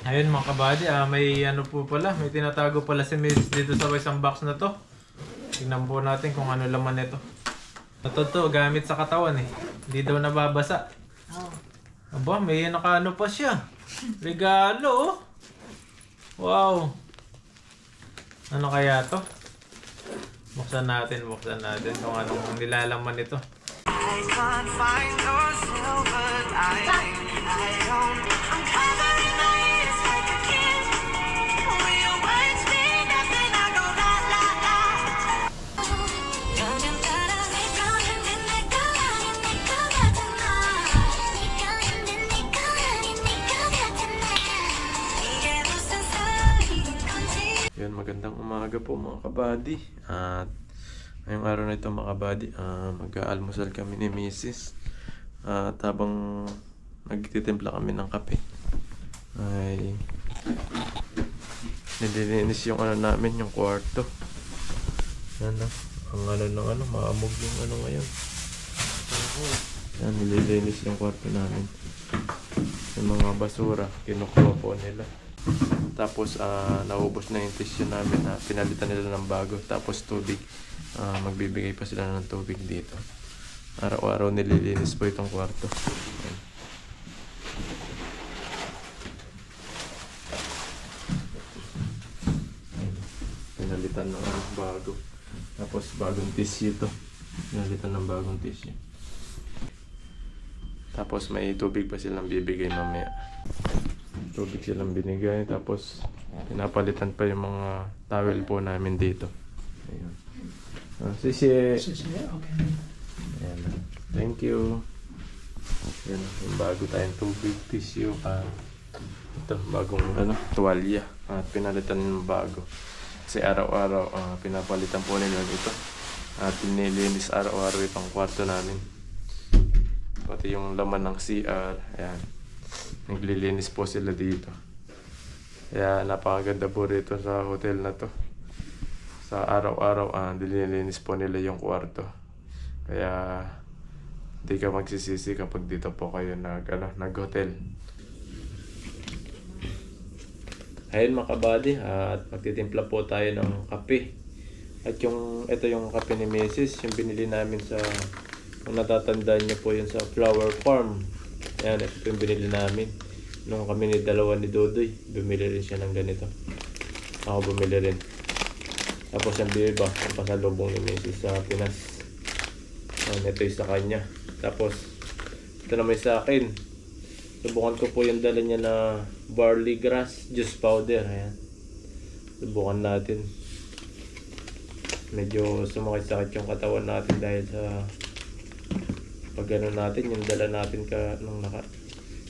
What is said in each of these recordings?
Ayun mga kabady, may ano po pala, may tinatago pala si Miss dito sa isang box na to. Tingnan po natin kung ano laman nito. Ito to, gamit sa katawan eh. Hindi daw nababasa. Oh. Aba, may nakaano pa siya. Regalo oh. Wow. Ano kaya to? Buksan natin kung anong nilalaman nito. I can't find no silver lining. I don't. I'm covering my ears like a kid. When your words mean nothing, I go la la la. Yun, magandang umaga po mga kabady. At ngayong araw na ito mga kabady, mag-aalmusal kami ni Mrs. At habang nagtitimpla kami ng kape, ay nililinis yung ano namin, yung kwarto. Yan na, ang ano ng ano, maamog yung ano ngayon. Yan, nililinis yung kwarto namin. Yung mga basura, kinukuha po nila. Tapos naubos na yung tissue namin na pinalitan nila ng bago. Tapos tubig, magbibigay pa sila ng tubig dito. Araw-araw nililinis po itong kwarto. Ayan. Pinalitan ng bago. Tapos bagong tissue to. Pinalitan ng bagong tissue. Tapos may tubig pa silang bibigay mamaya. Tubig silang binigay. Tapos pinapalitan pa yung mga towel po namin dito. Ayun. Sisi. Okay. Ayan. Thank you. Ayan. Yung bago tayong tubig, tissue. Ito, bagong tuwalya. At pinalitan ng bago. Kasi araw-araw pinapalitan po nila ito. At nilinis araw-araw itong kwarto namin. Pati yung laman ng CR. Ayan. Naglilinis po sila dito. Kaya napakaganda po rito sa hotel na to. Sa araw-araw nililinis po nila yung kwarto. Kaya di ka magsisisi kapag dito po kayo nag-hotel. Ayun mga kabady, at magtitimpla po tayo ng kape. At ito yung kape ni Mrs. Yung binili namin sa, kung natatandaan niyo po yun, sa Flower Farm. Ayan, ito yung binili namin. Nung kami ni dalawa ni Dodoy, bumili rin siya ng ganito. Ako bumili rin. Tapos yung iba, ang pasalubong ni Mrs. sa Pinas. Ayan, ito yung sa kanya. Tapos, ito naman sa akin. Subukan ko po yung dala niya na barley grass juice powder. Ayan. Subukan natin. Medyo sumakit-sakit yung katawan natin dahil sa pag natin, yung dala natin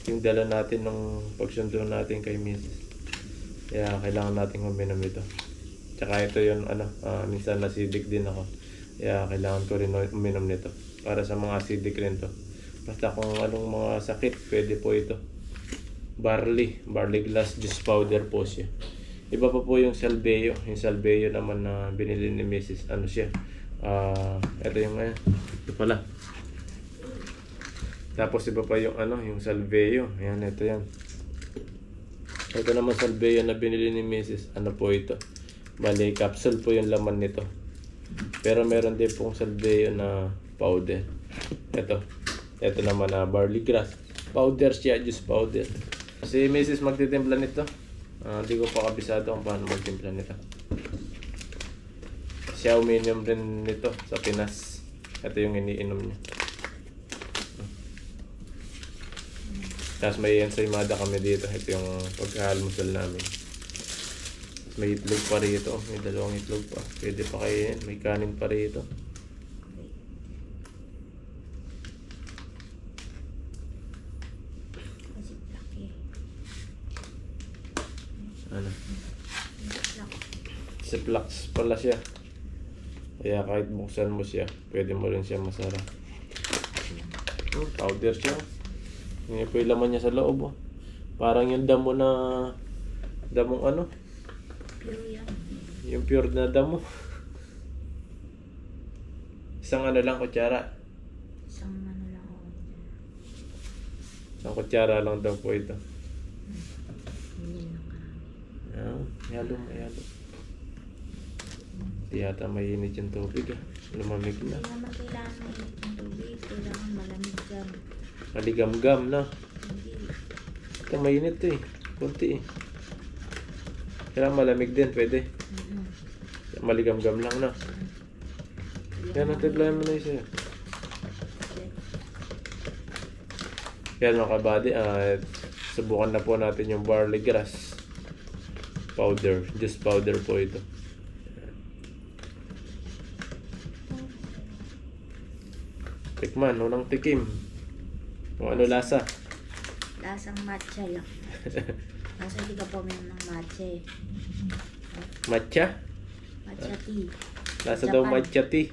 yung dala natin nung pagsundo natin kay Mrs. Kaya kailangan natin uminom ito. Tsaka ito yung minsan acidic din ako. Kaya kailangan ko rin uminom nito. Para sa mga acidic rin to. Basta kung anong mga sakit, pwede po ito. Barley glass juice powder po siya. Iba pa po yung Salveyo. Yung Salveyo naman na binili ni Mrs. Ano siya? Ito yung ito pala. Tapos iba pa yung yung Salveyo. Ayan, ito yan. Ito naman Salveyo na binili ni Mrs. Ano po ito? Bali, capsule po yung laman nito. Pero meron din pong Salveyo na powder. Ito naman barley grass. Powder siya, juice powder. Si Mrs. magtitimpla nito. Hindi ko pa kabisado kung paano magtimpla nito. Siya umiinom rin nito sa Pinas. Ito yung iniinom niya. Tapos may ensaymada kami dito. Ito yung pagkahalmusal namin. May itlog pa rito. May dalawang itlog pa. Pwede pa kainin. May kanin pa rito. Ano? Ziplocs pala siya. Kaya kahit buksan mo siya, pwede mo rin siya masara. Powder siya. Ngayon po yung laman niya sa loob. Parang yung damong yung pure na damo. Isang lang kutsara. Isang kutsara lang daw po ito. halo, may halo. Di yata mainit yung tubig ah. Lumamig Hindi na. naman kailangan mainit ng tubig. Kailangan malamig dyan. Maligam-gam na. Hindi. Ito mainit eh. Kunti eh. Kailangan malamig din, pwede. Maligam-gam lang na. Yan ang tiblayan mo na isa. Yan mga kabady, subukan na po natin yung barley grass powder. Just powder po ito. Tikman, unang tikim. Kung ano lasa. Lasang matcha lang. Kasi hindi ka po ng matcha eh. Matcha? Matcha tea. Lasa Japan. daw matcha tea.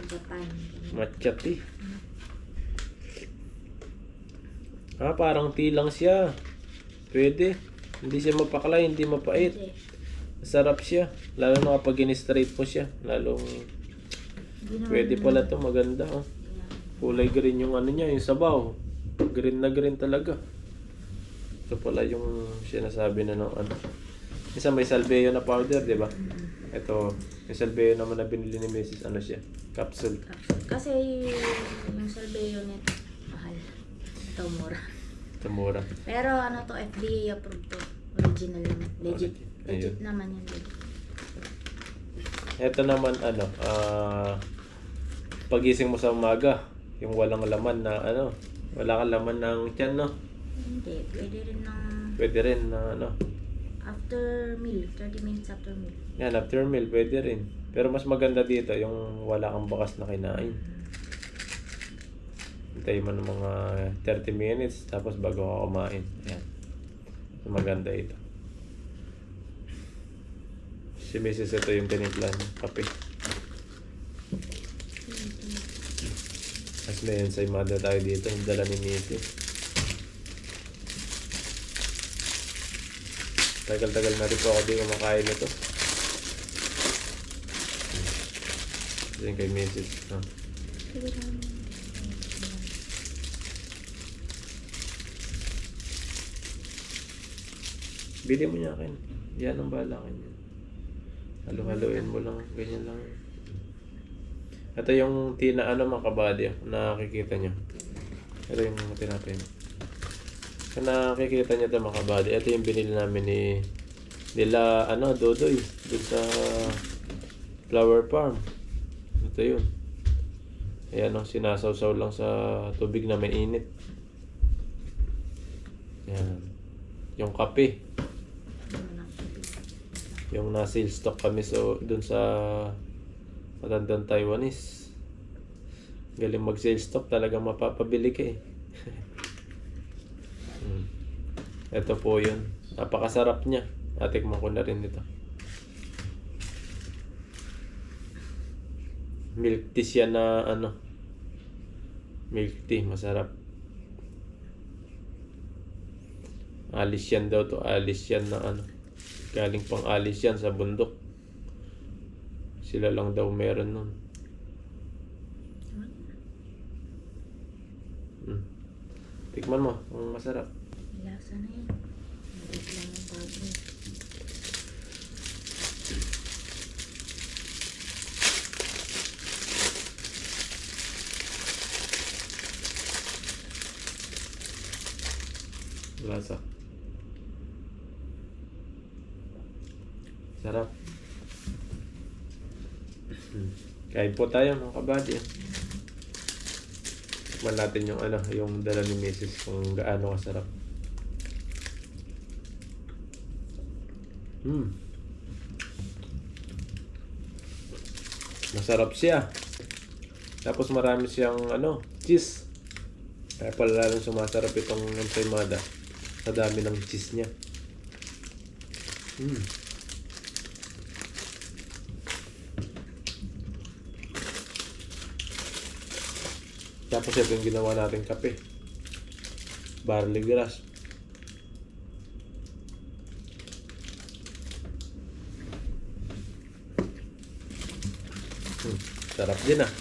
Japan. Matcha tea. Parang tea lang siya. Pwede. Hindi siya mapaklay, hindi mapait. Pwede. Masarap siya. Lalo na kapag in-straight po siya. Lalong Hindi naman- pwede pala to, maganda oh. Kulay green yung ano niya, yung sabaw. Green na green talaga. Ito pala yung sinasabi na ng ano. Isa may salveo na powder, di ba? Ito, yung salveo naman na binili ni Mrs. Ano siya? Capsule. Kasi yung salveo nito, mahal. Ito mura. Ito mura. Pero ano to, FDA approved to. Original naman. Legit. Ayun. Legit naman yun. Ito naman ano, pagising mo sa umaga, yung walang laman na ano, wala kang laman ng tiyan, no? Hindi. Pwede rin ng Pwede rin na ano. after meal. 30 minutes after meal. Yan, after meal, pwede rin. Pero mas maganda dito, yung wala kang bakas na kinain. Hintayin mo ng mga 30 minutes, tapos bago ka kumain. Yan. So, maganda ito. Si Mrs. ito yung tinimplan, kape. Mas may ensaymada tayo dito, yung dala ni Mrs. Tagal-tagal na rin po ako di kumakain ito. Ito yung kay Mrs. No? Bili mo niya akin. Yan ang bahala kanya. Halo-haloin mo lang. Ganyan lang. Ito yung tina ano mga kabady. Nakikita nyo. Ito yung tinapin. Kung nakikita nyo ito mga kabady. Ito yung binili namin ni nila ano, Dodoy. Doon sa flower farm. Ito yun. Ayan o. Sinasawsaw lang sa tubig na may init. Yan. Yung kape. Yung na-sale stock kami so dun sa matandang Taiwanese. Galing mag-sale stock, talagang mapapabili ka eh. Ito po yun. Napakasarap niya. Natikman ko na rin ito. Milk tea siya na ano. Milk tea, masarap. Alis yan daw to. Alis yan na ano. Galing pang alis yan sa bundok. Sila lang daw meron nun. Tikman mo, ang masarap. Lasa na yun. Mabit lang yung bago. Lasa. Sarap. Kain po tayo mga kabady. Tikman natin yung ano, yung dala ni Mrs. kung gaano kasarap. Masarap siya. Tapos marami siyang ano, cheese. Kaya pala lalong sumasarap itong ensaymada sa dami ng cheese niya. Tapos ito yung ginawa natin kape. Barley grass. Sarap din ah.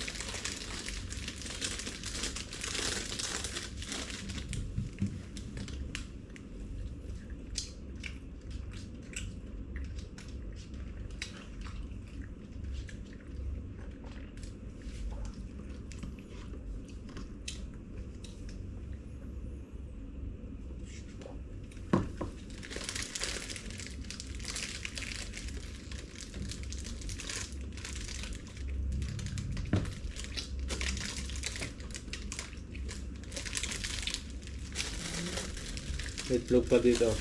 Itlog pa dito.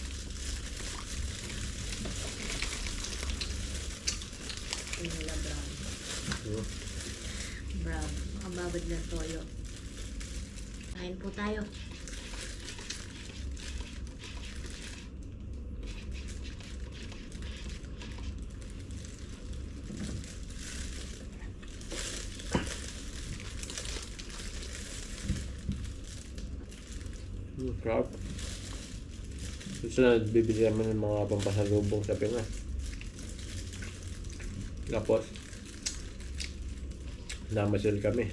Pinula brown. Brown. Makababad ng toyo. Kain po tayo. Crap. Susunod, bibili kami ng mga pampasalubong sa Pinas. Tapos, namasyal kami.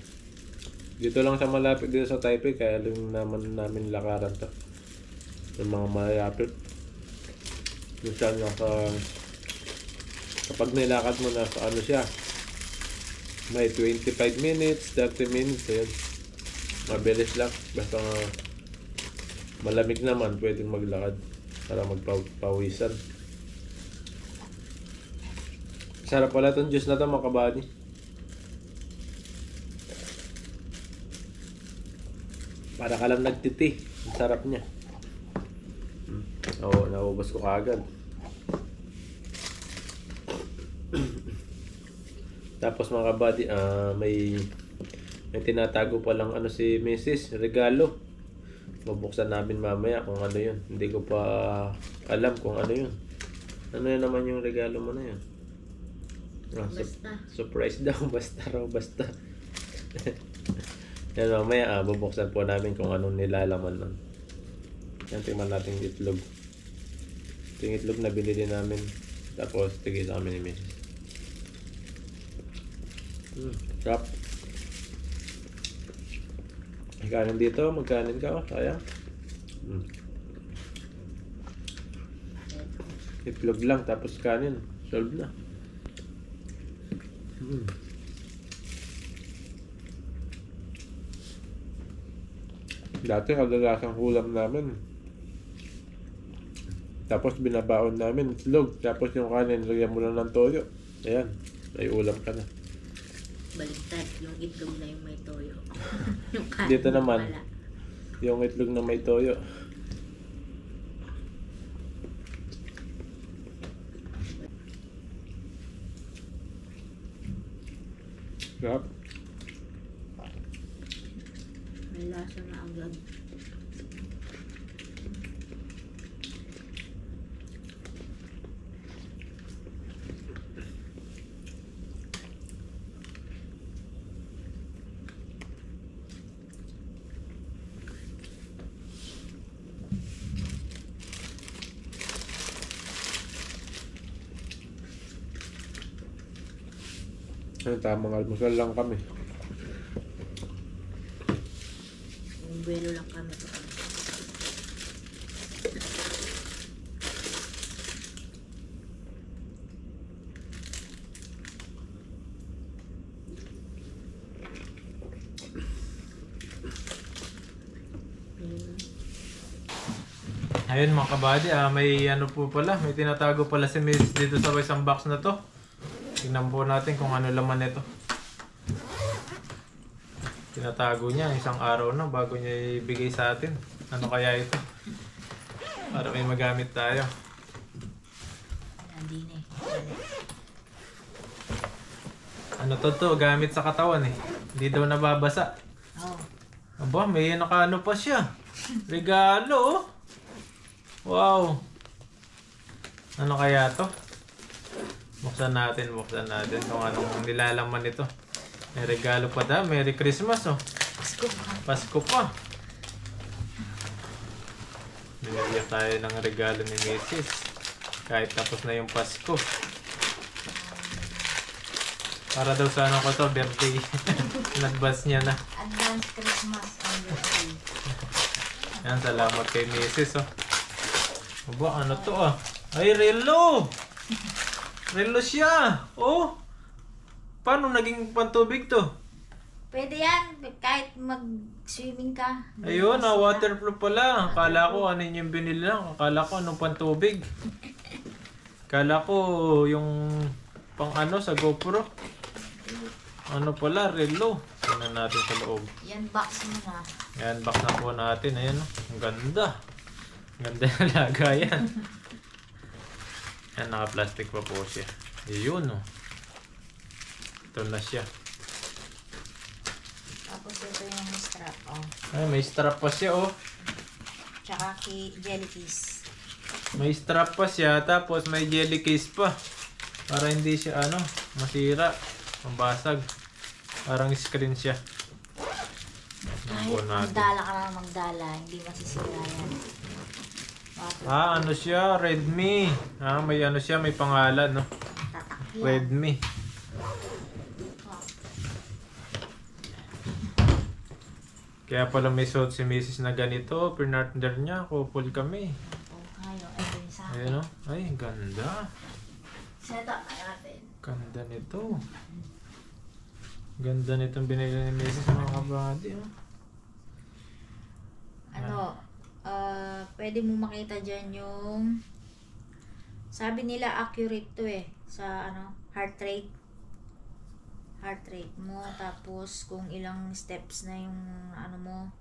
Dito lang sa malapit dito sa Taipei, kaya lang naman namin lakaran to. Yung mga malapit. Minsan kapag nilakad mo na sa ano siya, may 25 minutes, 30 minutes, ayun. Mabilis lang. Basta malamig naman, pwedeng maglakad para magpawisan. Sarap pala itong juice na ito, mga kabady. Para ka lang nagtiti. Ang sarap niya. Oo, naubos ko kagad. Tapos mga kabady, may tinatago pa lang si Mrs. Regalo. Mabuksan namin mamaya kung ano yun. Hindi ko pa alam kung ano yun. Ano yun naman yung regalo mo na yun? Basta. Surprise daw. Basta raw, basta. Yan mamaya, bubuksan po namin kung anong nilalaman nun. Yan, tingnan natin yung itlog. Ito yung itlog na binili namin. Tapos, tigil sa amin ni Mrs. Sarap. Kanin dito, magkanin ka, sayang. Itlog lang, tapos kanin. Solve na. Dati kadalasang ulam namin. Tapos binabaon namin itlog. Tapos yung kanin, lagyan mo lang ng toyo. Ayan, may ulam ka na. Baliktad, yung itlog na yung may toyo. Yung kanin Dito naman, wala. yung itlog na may toyo. Sarap. May lasa na agad. Tamang almusal lang kami. Yung buwelo lang kami. Ayun mga kabady, may ano po pala, may tinatago pala si Miss dito sa isang box na to. Tingnan po natin kung ano laman nito. Tinatago niya isang araw na bago niya ibigay sa atin. Ano kaya ito? Para may magamit tayo. Hindi na Ano to? Gamit sa katawan eh. Hindi daw nababasa. Oh. Aba, may nakaano pa siya. Regalo oh. Wow. Ano kaya to? Buksan natin kung anong nilalaman nito. May regalo pa daw. Merry Christmas oh. Pasko pa. Binigyan tayo ng regalo ni Mrs. Kahit tapos na yung Pasko. Para daw sa ano ko to, birthday. Nag-bus niya na. Advance Christmas on birthday. Yan, salamat kay Mrs. Oh. Aba, ano to ah? Ay, relo! Relo siya! Oh! Paano naging pantubig to? Pwede yan, kahit mag-swimming ka. Ayun, waterproof pala. Akala ko ano yung binili lang. Akala ko anong pantubig. Akala ko yung pang ano sa GoPro. Ano pala, relo. Tingnan natin sa loob. Yan, box mo na. Yan, box na po natin. Ayan, ang ganda. Ganda na lagayan. Yan, naka-plastic pa po siya. Yun, oh. Ito na siya. Tapos ito yung strap, oh. Ay, may strap pa siya, oh. Tsaka jelly case. May strap pa siya, tapos may jelly case pa. Para hindi siya, masira. Mabasag. Parang screen siya. Kahit magdala ka na magdala, hindi masisira yan. Ano siya? Redmi. May siya, may pangalan, no? Tatak yan. Redmi. Kaya pala may suot si Mrs. na ganito. Pinartner niya, couple kami. Ngayon, ito yung sa akin. Ayun, no? Ay, ganda. Set up natin. Ganda nito. Ganda nitong binili ni Mrs. mga kabady, oh. Pwede mo makita dyan yung sabi nila accurate to sa heart rate mo, tapos kung ilang steps na yung mo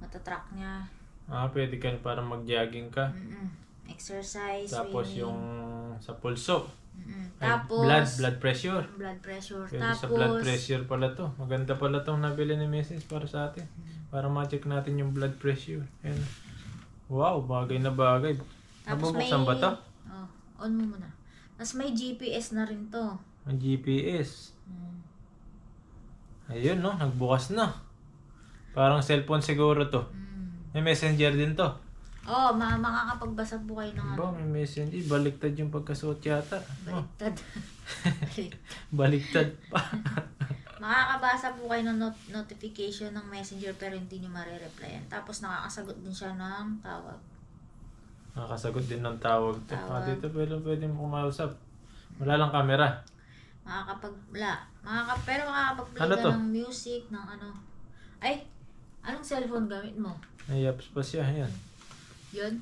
matatrack niya. Pwede ka para mag-jogging ka. Exercise, Tapos swimming. yung sa pulso. Ay, Tapos blood pressure. Pwede Pwede sa blood pressure pala to. Maganda pala tong nabili ni Mrs. para sa atin. Para ma-check natin yung blood pressure. Ayan. Wow, bagay na bagay. Tapos Nabubuksan ba to? On mo muna. Tapos may GPS na rin to. Ang GPS. Ayun, no? Nagbukas na. Parang cellphone siguro to. May messenger din to. Makakapagbasa po kayo ng Ba, may messenger. Baliktad yung pagkasuot yata. Baliktad. Baliktad pa. Makakabasa po kayo ng notification ng messenger pero hindi nyo marireplyan. Tapos nakakasagot din siya ng tawag. Nakakasagot din ng tawag to. Dito pwede mo kumausap. Wala lang camera. Pero makakapag-play ka ng music, ng Ay, anong cellphone gamit mo? May apps pa siya. Ayan. Yun?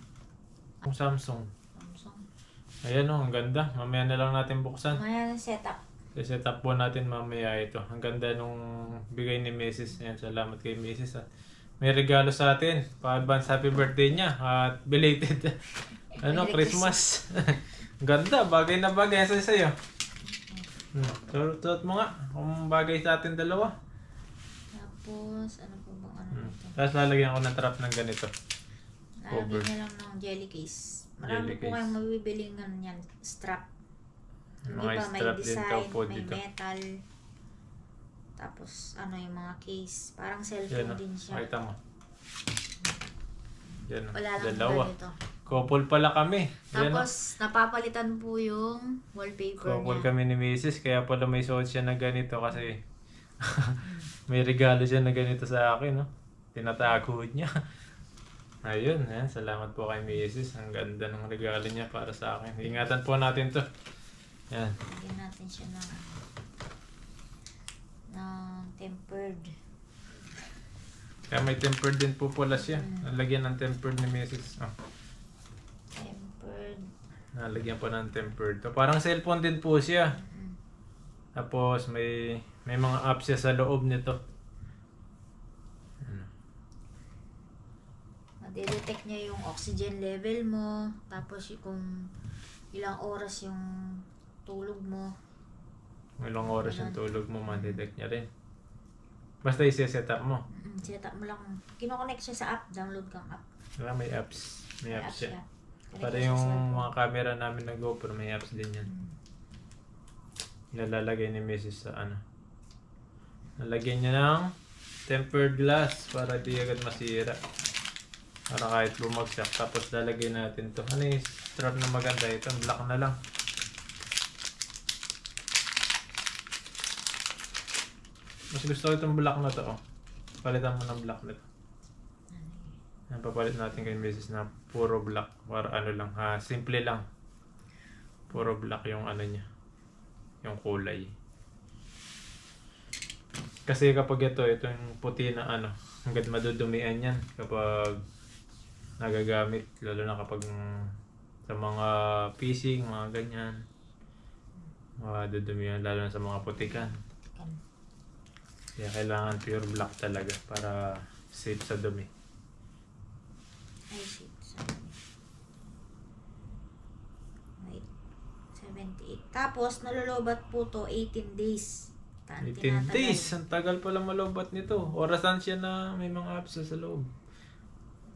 Yung Samsung. Ayan, oh, ang ganda. Mamaya na lang natin buksan. Mamaya ng setup. I-set up po natin mamaya ito. Ang ganda nung bigay ni Mrs. Ayan, salamat kay Mrs. May regalo sa atin. Pa-advance happy birthday niya. At belated. Christmas. Ang ganda. Bagay na bagay. Saan sa'yo? Tuot mo nga. Kung bagay sa atin dalawa. Tapos, ano po bang ito? Tapos lalagyan ko ng trap ng ganito. Lalagyan niya lang ng jelly case. Marami po kayong mabibiling yan. Strap. Hindi Mga ba may strap din design, daw po may dito. metal. Tapos, yung mga case. Parang cellphone din siya. Makita mo. Yan, Wala lang dalawa. ganito. Couple pala kami. Tapos, napapalitan po yung wallpaper Couple niya. kami ni Mrs. Kaya pala may suot siya na ganito kasi may regalo siya na ganito sa akin, no? Tinatago niya. Ayun, salamat po kay Mrs. Ang ganda ng regalo niya para sa akin. Ingatan po natin to. Yan. Lagyan natin siya ng tempered. Kaya may tempered din po pala siya. Nalagyan ng tempered ni Mrs. Tempered. Nalagyan pa ng tempered. So, parang cellphone din po siya. Tapos may mga apps siya sa loob nito. Detect niya yung oxygen level mo, tapos kung ilang oras yung tulog mo. Ilang oras yung tulog mo, ma-detect niya rin. Basta i-set up mo. Set up mo lang. Kino-connect siya sa app, download kang app. May apps. May apps siya. Connect Para siya yung sa cellphone. mga camera namin na GoPro, may apps din yan. Nalalagay ni Mrs. sa Nalagyan niya ng tempered glass para di agad masira. Para kahit bumagsak. Tapos lalagay natin to. Ano yung strap na maganda ito? Black na lang. Mas gusto ko itong black na to. Palitan mo ng black na to. Yan, papalit natin kay Mrs. na puro black. Para lang. Simple lang. Puro black yung niya. Yung kulay. Kasi kapag ito yung puti na hanggat madudumian yan kapag nagagamit, lalo na kapag sa mga fishing, mga ganyan, madudumian, lalo na sa mga putikan. Kaya kailangan pure black talaga para safe sa dumi. Ay, shit. Wait. 78. Tapos, nalolobat po to 18 days. 18 days. Ang tagal pala malobat nito. Orasan siya na may mga apps sa loob.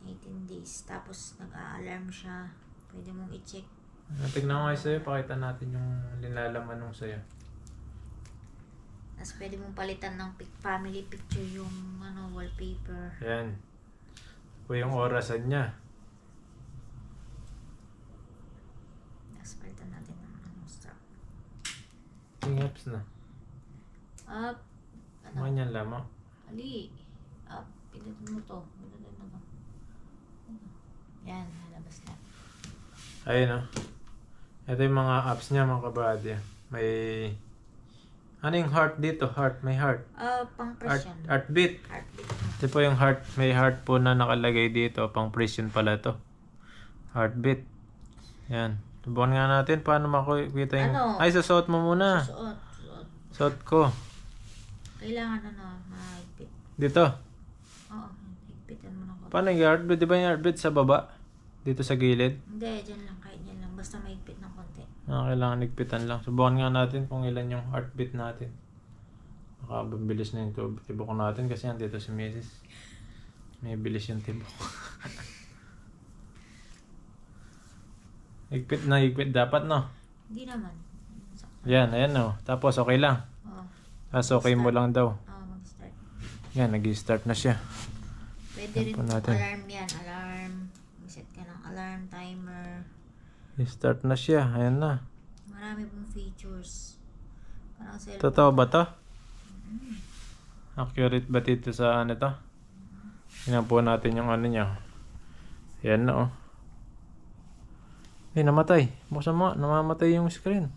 18 days. Tapos, nag-a-alarm siya. Pwede mong i-check. Tignan ko kayo sa'yo. Pakita natin yung linalaman nung sa'yo. Tapos, pwede mong palitan ng family picture yung wallpaper. Yan. O yung orasan niya. Tapos, palitan natin ng strap. Yung apps na. Up. Ganyan lamang. Ali. Up. Pinutin mo to. Pinutin mo to. Yan. Nalabas na. Ayun o. Ito yung mga apps niya mga kabady. May... Ano yung heart dito? Heart. May heart. Pang press yan. Heartbeat. Heartbeat. Ito po yung heart. May heart po na nakalagay dito. Pang press yun pala to. Heartbeat. Yan. Subukan nga natin. Paano makikita yung... Ano? Ay, susuot mo muna. Suot. Suot ko. Kailangan mahigpit. Dito. Oo. Higpitan mo ng konti. Paano yung heartbeat? Di ba yung heartbeat sa baba? Dito sa gilid? Hindi. Dyan lang. Kahit dyan lang. Basta mahigpit ng konti. Kailangan higpitan lang. Subukan nga natin kung ilan yung heartbeat natin. Baka bilis na yung tibok natin kasi dito si Mrs. May bilis yung tibok. Higpit na higpit dapat, no? Hindi naman. Yan, ayan, no? Tapos okay lang. Oo. Tapos okay mo lang daw. Oo, mag-start. Yan, nag-start na siya. Pwede rin po natin. alarm yan. Alarm. Set ka ng alarm, timer. Start na siya. Ayan na. Marami pong features. Parang cellphone. Totoo ba to? Accurate ba dito sa ano to? Tingnan po natin yung ano niya. Ayan na, oh. Namatay. Buksan mo. Namamatay yung screen.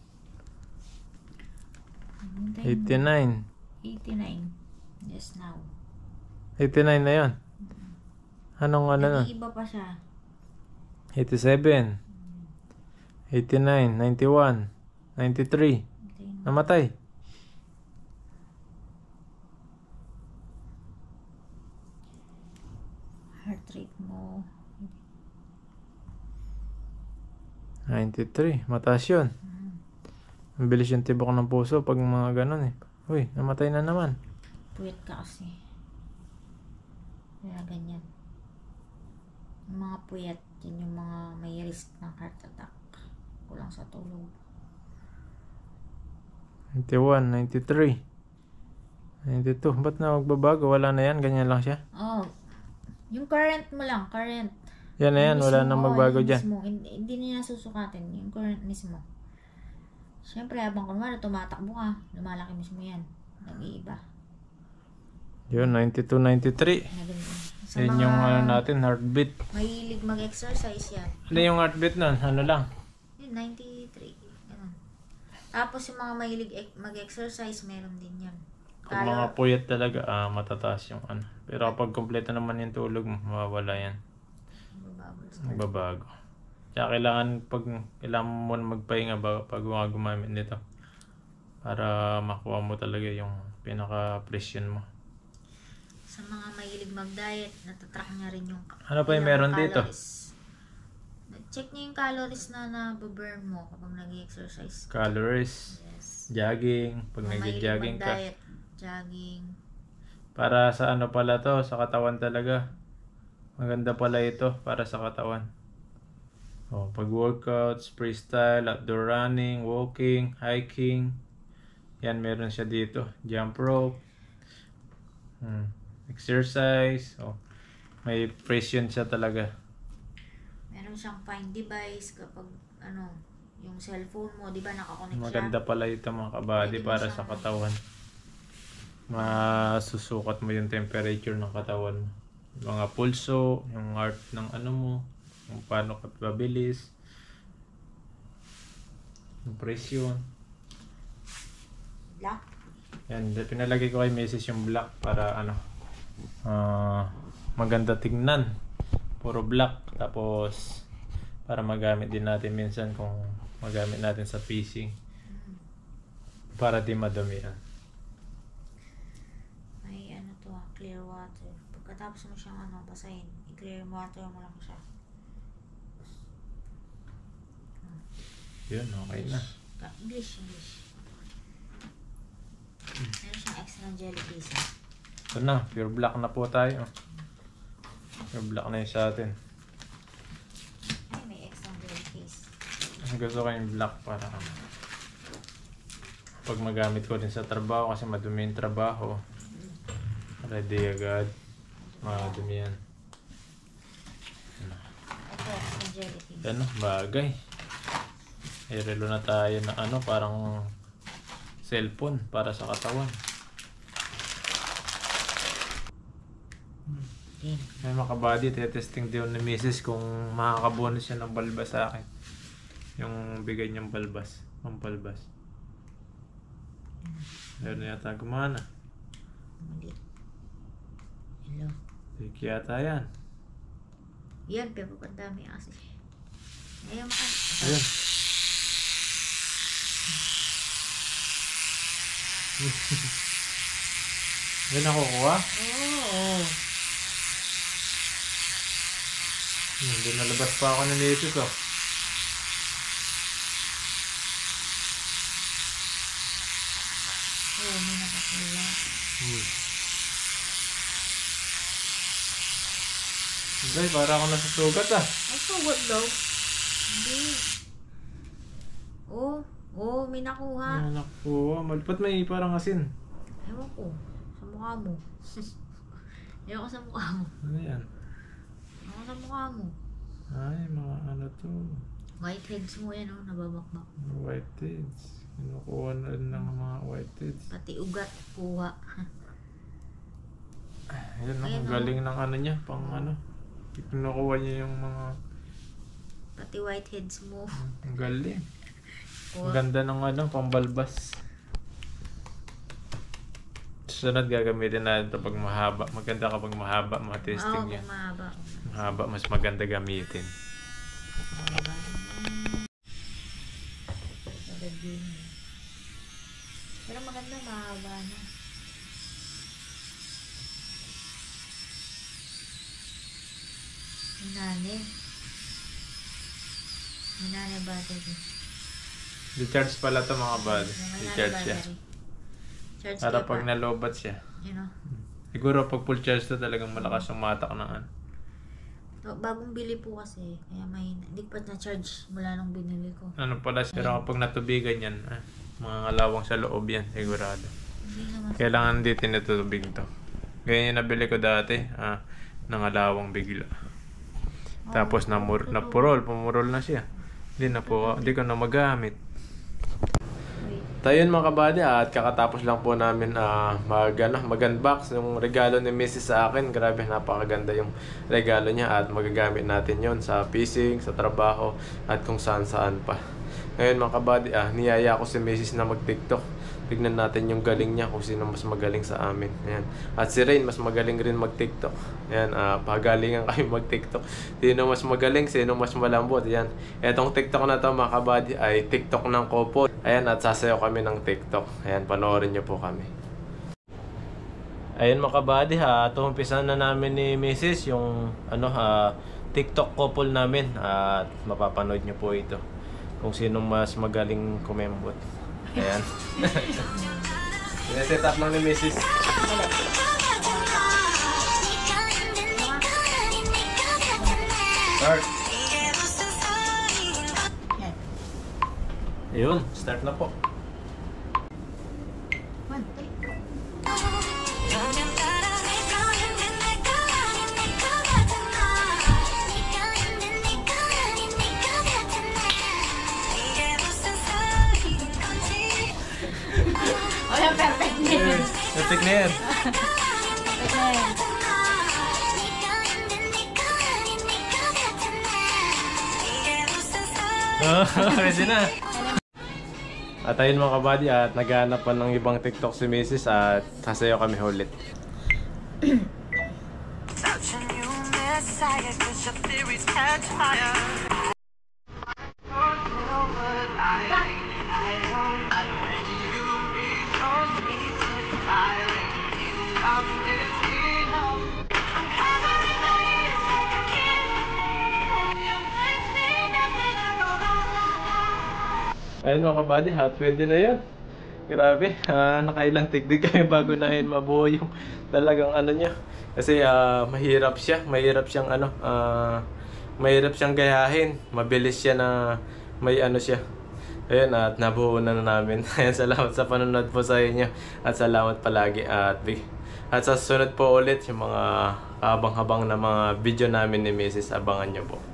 89. 89. Yes, now. 89 na yun. Anong ano na? Iba pa siya. 87. 89. 91. 93. Namatay. Heart rate mo. 93. Mataas yun. Ang bilis yung tibok ng puso pag mga ganun eh. Uy, namatay na naman. Puyat ka kasi. Kaya ganyan. Yung mga puyat, yun yung mga may risk ng heart attack. Kulang sa tulog. 91, 93. 92. Ba't na magbabago? Wala na yan. Ganyan lang siya. Oh, yung current mo lang, current. Yan na yan. Yung Wala mismo, nang magbago yung dyan. mismo. Hindi niya susukatin. Yung current mismo. Siyempre, habang kunwari tumatakbo ka, lumalaki mismo yan. Nag-iiba. Yun, 92, 93. Sa Yan mga yung ano natin, heartbeat. mahilig mag-exercise yan. Ano yung heartbeat nun? Ano lang? Yun, 93. Ganun. Tapos yung mga mahilig mag-exercise, meron din yan. Kung mga puyat talaga, matataas yung ano. Pero kapag kompleto naman yung tulog, mawawala yan. Magbabago. Kaya kailangan mo na magpahinga pag gumamit nito. Para makuha mo talaga yung pinaka-presyon mo. Sa mga mahilig mag-diet, natatrack niya rin yung Ano pa yung meron dito? Check niyo yung calories na na-burn mo kapag nag-exercise. Calories, Yes. jogging, pag Mga mahilig nag-jogging ka. mag-diet, jogging. Para sa ano pala to, sa katawan talaga. Maganda pala ito para sa katawan. Oh, pag workouts, freestyle, outdoor running, walking, hiking. Yan, meron siya dito. Jump rope. Exercise. Oh, may pression siya talaga. Meron siyang find device kapag yung cellphone mo, di ba nakakonect siya? Maganda pala ito mga kabady Pwede mo para siyang- sa katawan. Masusukat mo yung temperature ng katawan mo. Mga pulso, yung heart ng ano mo, kung paano ka pabilis, yung presyon. Black. Yan, pinalagay ko kay Mrs. yung black para maganda tingnan. Puro black. Tapos para magamit din natin minsan kung magamit natin sa fishing. Para di madumi yan. May clear water. Pagkatapos mo siyang basahin, i-clear water mo lang siya. Yun, okay na. English. Meron siyang extra jelly piece. Ito na, pure black na po tayo. Pure black na yung sa atin. Ay, may extra jelly piece. Gusto ko yung black para pag magamit ko din sa trabaho kasi madumi yung trabaho. Ready agad. Madumi yan. Ito, extra jelly piece. Yan, bagay. Irelo na tayo na parang cellphone para sa katawan. May mga kabady, testing din ni Mrs. kung makakabonus siya ng balbas sa akin. Yung bigay niyang balbas, pampalbas. Meron na yata gumana. Mali. Hello. Sige yata yan. Yan, pero pandami kasi. Ayaw mo ka. Ayun. Yan nakukuha? Oo. Hindi nalabas pa ako ng Mrs. oh. Oo, may nakakula. Hindi, para ako nasa sugat ah. Ay, sugot daw. Hindi. Oo, may nakuha. Yan nakukuha. Malpat may parang asin. Ewan ko. Sa mukha mo. Ewan ko sa mukha mo. Ano yan? Ewan ko sa mukha mo. Ay, mga ano to. Whiteheads mo yan, nababakbak. Whiteheads. Kinukuha na rin ng mga whiteheads. Pati ugat, kuha. Ayan, Ayan, ang galing ng ano niya. Pang ano. Kinukuha niya yung mga... Pati whiteheads mo. Ang galing. Ang Kuha. ganda ng ano, pambalbas. Sunod gagamitin natin ito pag mahaba. Maganda kapag mahaba, mga testing niya. Mahaba. Mahaba, mas maganda gamitin. Mahaba. Magagin. Pero maganda, mahaba na. Minane battery. Di-charge pala ito mga bad. Minane Di-charge siya. battery. Charge Para ka pag pa. nalobat siya. You know? Siguro pag full charge to talagang malakas yung matak ng ano. Bagong bili po kasi. Kaya may hindi pa na-charge mula nung binili ko. Ano pala, pero kapag natubigan yan, mga ngalawang sa loob yan, sigurado. Hindi naman. Kailangan hindi tinutubig to. Ganyan yung nabili ko dati, nangalawang bigla. Tapos pumurol na siya. Hindi ko na magamit. Tayo yun mga kabady at kakatapos lang po namin mag-unbox yung regalo ni Mrs. sa akin. Grabe, napakaganda yung regalo niya at magagamit natin yon sa fishing, sa trabaho at kung saan pa. Ngayon mga kabady, niyaya ko si Mrs. na mag-TikTok. Tignan natin yung galing niya kung sino mas magaling sa amin. Ayan. At si Rain mas magaling rin mag-TikTok. Ayan, pagalingan kayo mag-TikTok. Sino mas magaling, sino mas malambot. Ayan. Etong TikTok na to mga kabady ay TikTok ng couple. Ayan, at sasayaw kami ng TikTok. Ayan, panoorin niyo po kami. Ayan mga kabady umpisan na namin ni Mrs. yung TikTok couple namin. At mapapanood niyo po ito. Kung sino mas magaling kumembot. Ayan. Sineset up lang ni Mrs. Start. Ayun, start na po. Perfect na yun. Perfect na yan. Perfect na yan. Pwede na. At ayun mga kabady at naghahanap pa ng ibang TikTok si Mrs. at sasayaw kami ulit. Ayun mga kabady, hot wheel din na yun. Grabe, nakailang tigdig kami bago na yun mabuo yung talagang ano niya. Kasi mahirap siyang mahirap siyang gayahin. Mabilis siya na may ano siya. Ayun, at nabuo na namin. Ayun, salamat sa panonood po sa inyo. At salamat palagi. At sa susunod po ulit yung mga habang-habang na mga video namin ni Mrs. Abangan nyo po.